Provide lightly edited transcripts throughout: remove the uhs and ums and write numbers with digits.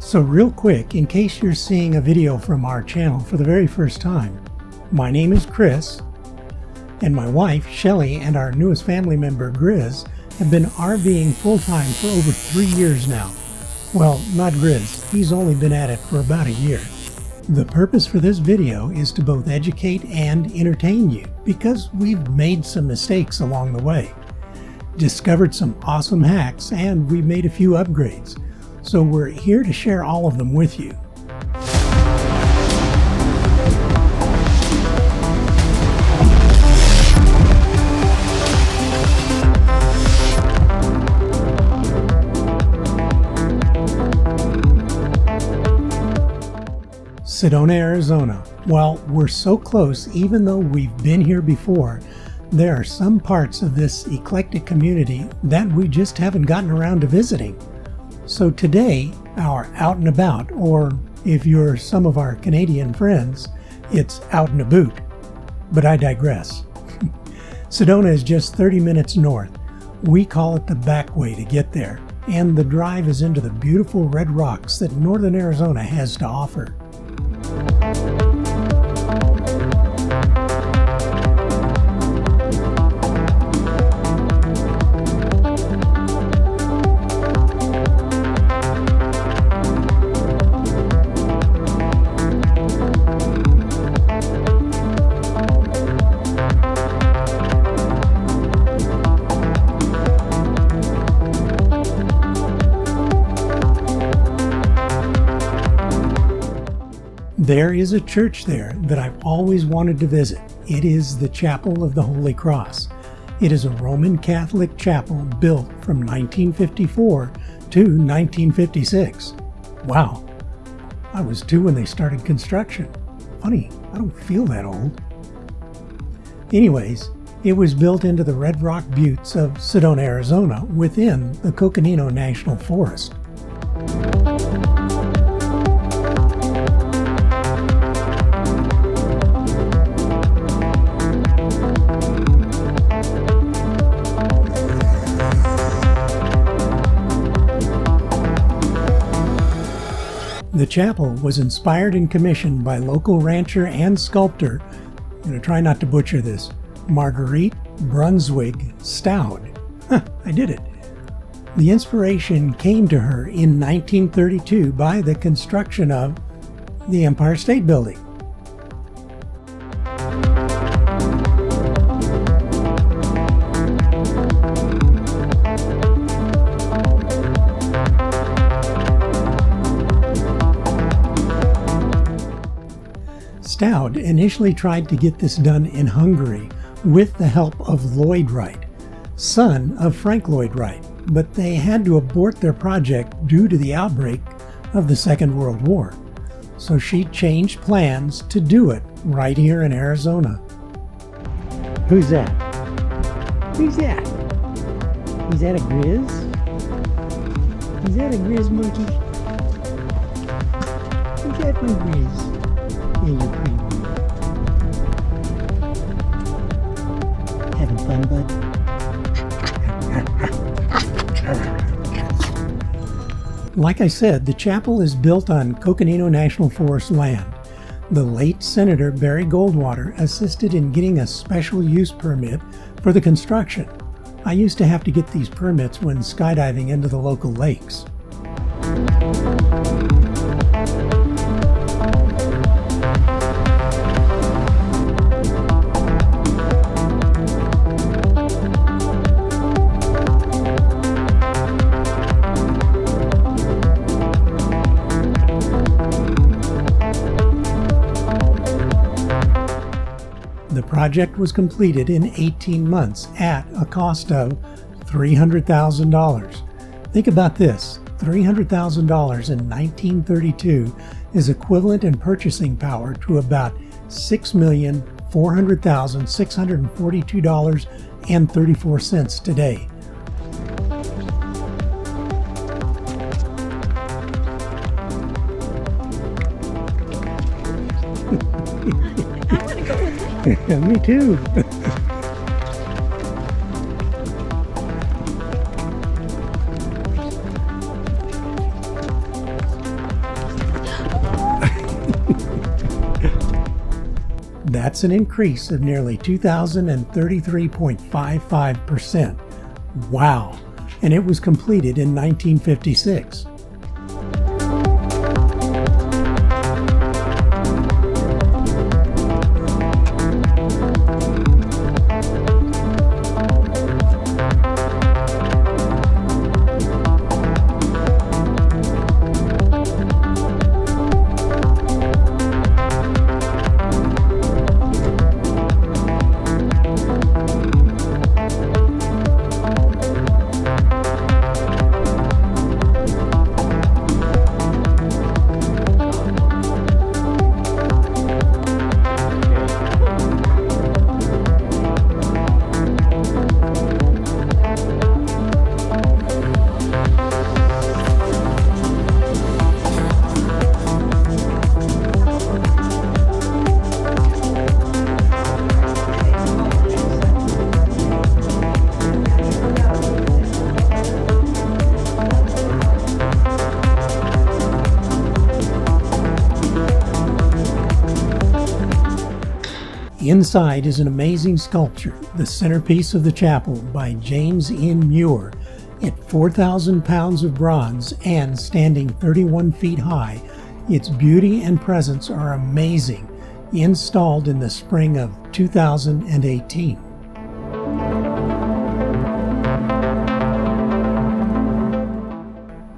So real quick, in case you're seeing a video from our channel for the very first time, my name is Chris, and my wife, Shelly, and our newest family member, Grizz, have been RVing full-time for over 3 years now. Well, not Grizz, he's only been at it for about a year. The purpose for this video is to both educate and entertain you, because we've made some mistakes along the way, discovered some awesome hacks, and we've made a few upgrades. So we're here to share all of them with you. Sedona, Arizona. Well, we're so close, even though we've been here before, there are some parts of this eclectic community that we just haven't gotten around to visiting. So today, our out and about, or if you're some of our Canadian friends, it's out and about. But I digress. Sedona is just 30 minutes north. We call it the back way to get there, and the drive is into the beautiful red rocks that northern Arizona has to offer. There is a church there that I've always wanted to visit. It is the Chapel of the Holy Cross. It is a Roman Catholic chapel built from 1954 to 1956. Wow, I was 2 when they started construction. Funny, I don't feel that old. Anyways, it was built into the Red Rock Buttes of Sedona, Arizona, within the Coconino National Forest. The chapel was inspired and commissioned by local rancher and sculptor, I'm going to try not to butcher this, Marguerite Brunswick Staude. I did it. The inspiration came to her in 1932 by the construction of the Empire State Building. Staude initially tried to get this done in Hungary with the help of Lloyd Wright, son of Frank Lloyd Wright, but they had to abort their project due to the outbreak of the Second World War. So she changed plans to do it right here in Arizona. Who's that? Who's that? Is that a Grizz? Is that a Grizz monkey? Is that my Grizz? Yeah, you're pretty weird. Having fun, bud? Like I said, the chapel is built on Coconino National Forest land. The late Senator Barry Goldwater assisted in getting a special use permit for the construction. I used to have to get these permits when skydiving into the local lakes. The project was completed in 18 months at a cost of $300,000. Think about this, $300,000 in 1932 is equivalent in purchasing power to about $6,400,642.34 today. I want to go with that. Me too. That's an increase of nearly 2,033.55%. Wow! And it was completed in 1956. Inside is an amazing sculpture, the centerpiece of the chapel by James N. Muir. At 4,000 pounds of bronze and standing 31 feet high, its beauty and presence are amazing, installed in the spring of 2018.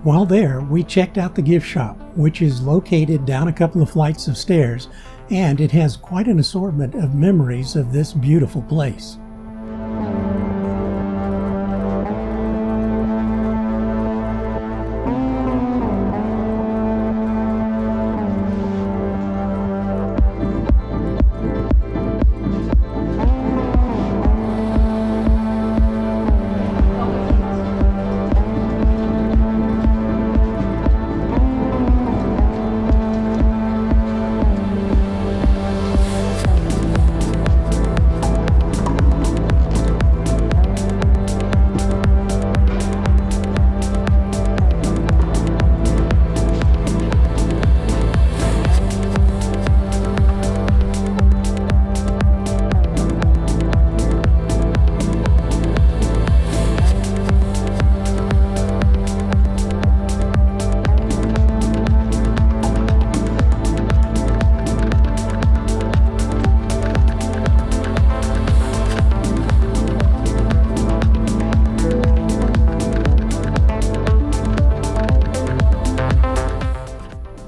While there, we checked out the gift shop, which is located down a couple of flights of stairs, and it has quite an assortment of memories of this beautiful place.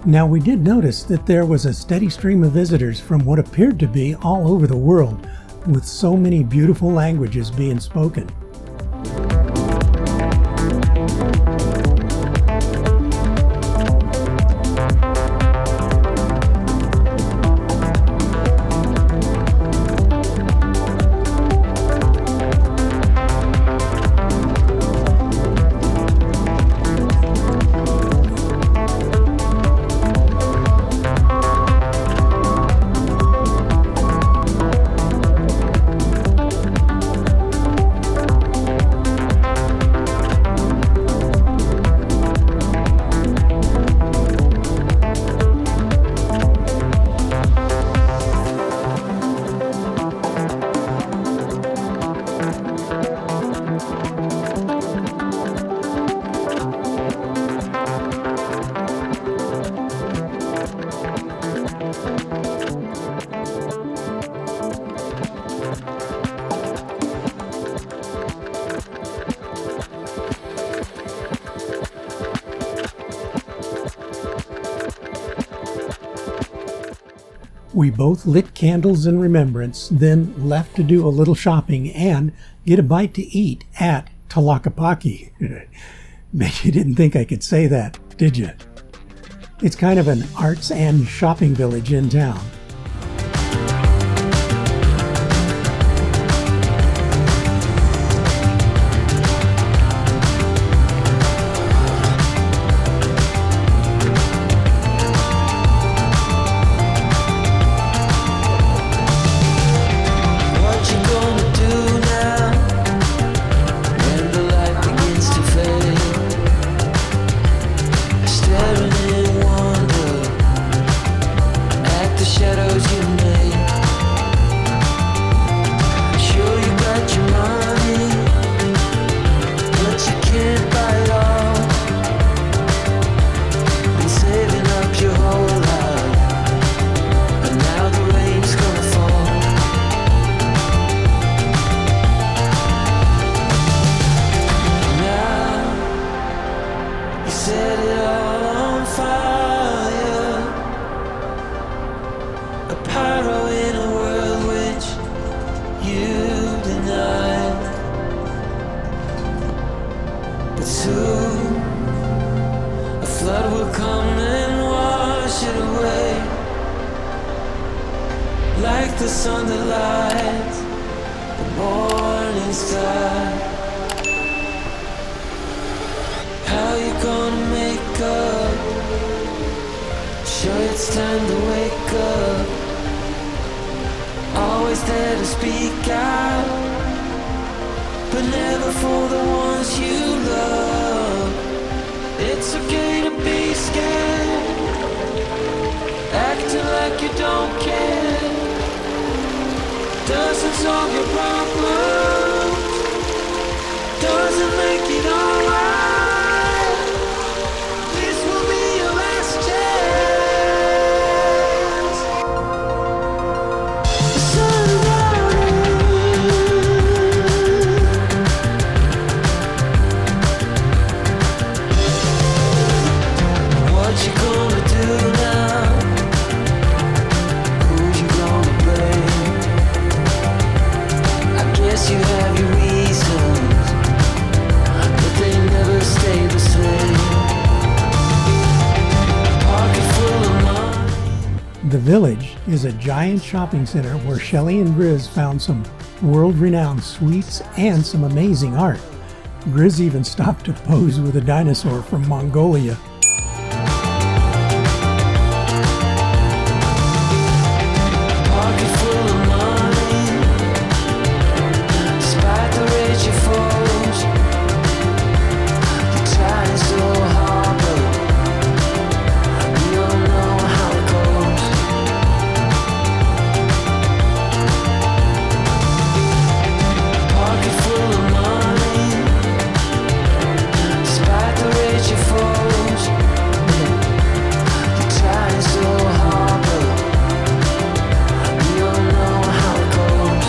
Now, we did notice that there was a steady stream of visitors from what appeared to be all over the world, with so many beautiful languages being spoken. We both lit candles in remembrance, then left to do a little shopping and get a bite to eat at Tlaquepaque. Bet you didn't think I could say that, did you? It's kind of an arts and shopping village in town. Shadow sun that lights the morning sky. How you gonna make up? Sure it's time to wake up. Always there to speak out, but never for the ones you love. It's okay to be scared, acting like you don't care. Doesn't solve your problems, doesn't make it alright. This will be your last chance. What you gonna do now? Who you gonna blame? I guess you have your reasons, but they never stay the same. Pocket full of money. The Village is a giant shopping center where Shelley and Grizz found some world-renowned sweets and some amazing art. Grizz even stopped to pose with a dinosaur from Mongolia. Pocket full of money, despite the rage you foes. You're trying so hard, but we all know how it goes. Pocket full of money, despite the rage you foes. You're trying so hard, but we all know how it goes.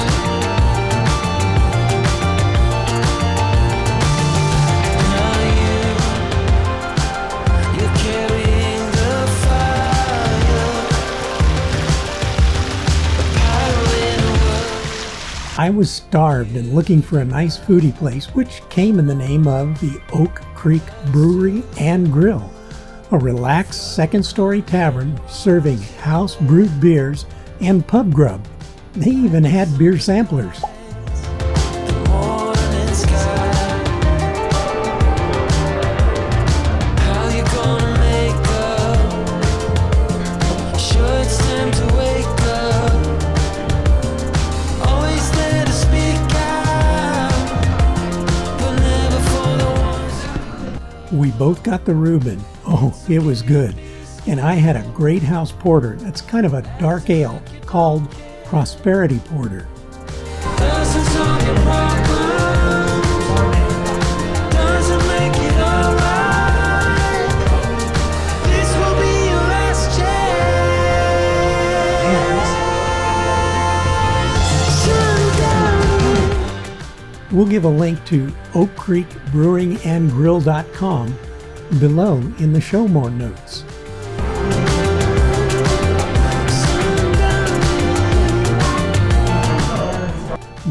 Now you're carrying the fire, a pyro in a world. I was starved and looking for a nice foodie place, which came in the name of the Oak Creek Brewery and Grill, a relaxed second-story tavern serving house-brewed beers and pub grub. They even had beer samplers. The morning sky. How you gonna make up? Sure it's time to wake up. Always there to speak out, but never for the ones. We both got the Reuben. Oh, it was good. And I had a great house porter that's kind of a dark ale called Prosperity Porter. Doesn't solve your problems, doesn't make it alright. This will be your last chance. We'll give a link to oakcreekbrewingandgrill.com below in the show more notes.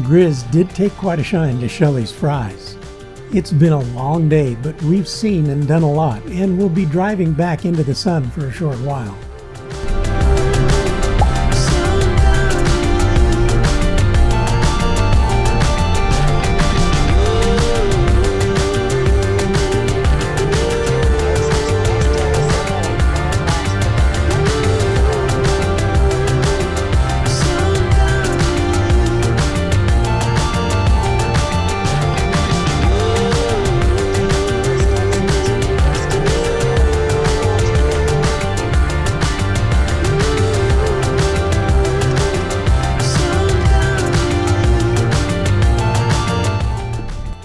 Grizz did take quite a shine to Shelley's fries. It's been a long day, but we've seen and done a lot, and we'll be driving back into the sun for a short while.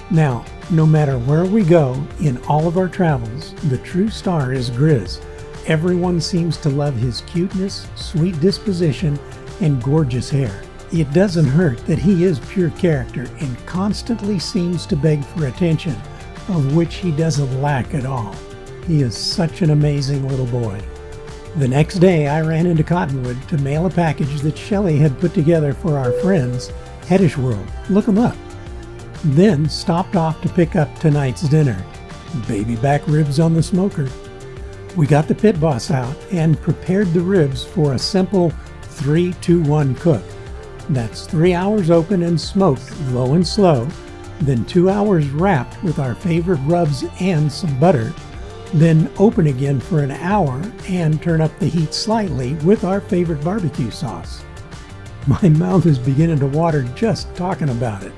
Now, no matter where we go in all of our travels, the true star is Grizz. Everyone seems to love his cuteness, sweet disposition, and gorgeous hair. It doesn't hurt that he is pure character and constantly seems to beg for attention, of which he doesn't lack at all. He is such an amazing little boy. The next day I ran into Cottonwood to mail a package that Shelley had put together for our friends, HetteshWorld. Look 'em up. Then stopped off to pick up tonight's dinner. Baby back ribs on the smoker. We got the pit boss out and prepared the ribs for a simple 3-2-1 cook. That's 3 hours open and smoked low and slow, then 2 hours wrapped with our favorite rubs and some butter, then open again for an hour and turn up the heat slightly with our favorite barbecue sauce. My mouth is beginning to water just talking about it.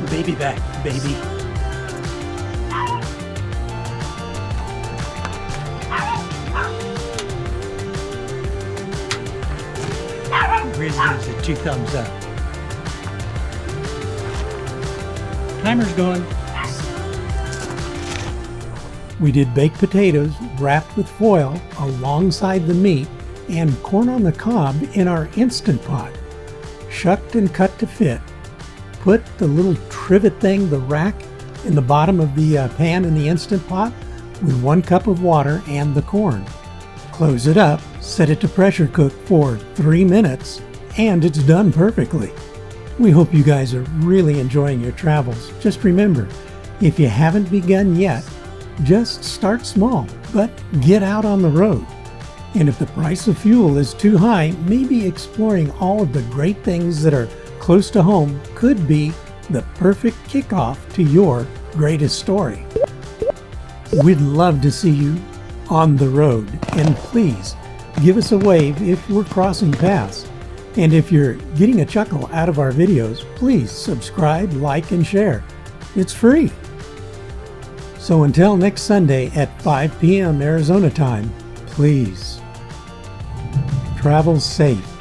Baby back, baby. Grizz gives it 2 thumbs up. Timer's going. We did baked potatoes wrapped with foil alongside the meat and corn on the cob in our Instant Pot, shucked and cut to fit. Put the little trivet thing, the rack, in the bottom of the pan in the Instant Pot with 1 cup of water and the corn. Close it up, set it to pressure cook for 3 minutes, and it's done perfectly. We hope you guys are really enjoying your travels. Just remember, if you haven't begun yet, just start small, but get out on the road. And if the price of fuel is too high, maybe exploring all of the great things that are close to home could be the perfect kickoff to your greatest story. We'd love to see you on the road, and please give us a wave if we're crossing paths. And if you're getting a chuckle out of our videos, please subscribe, like, and share. It's free. So until next Sunday at 5 p.m. Arizona time, please travel safe.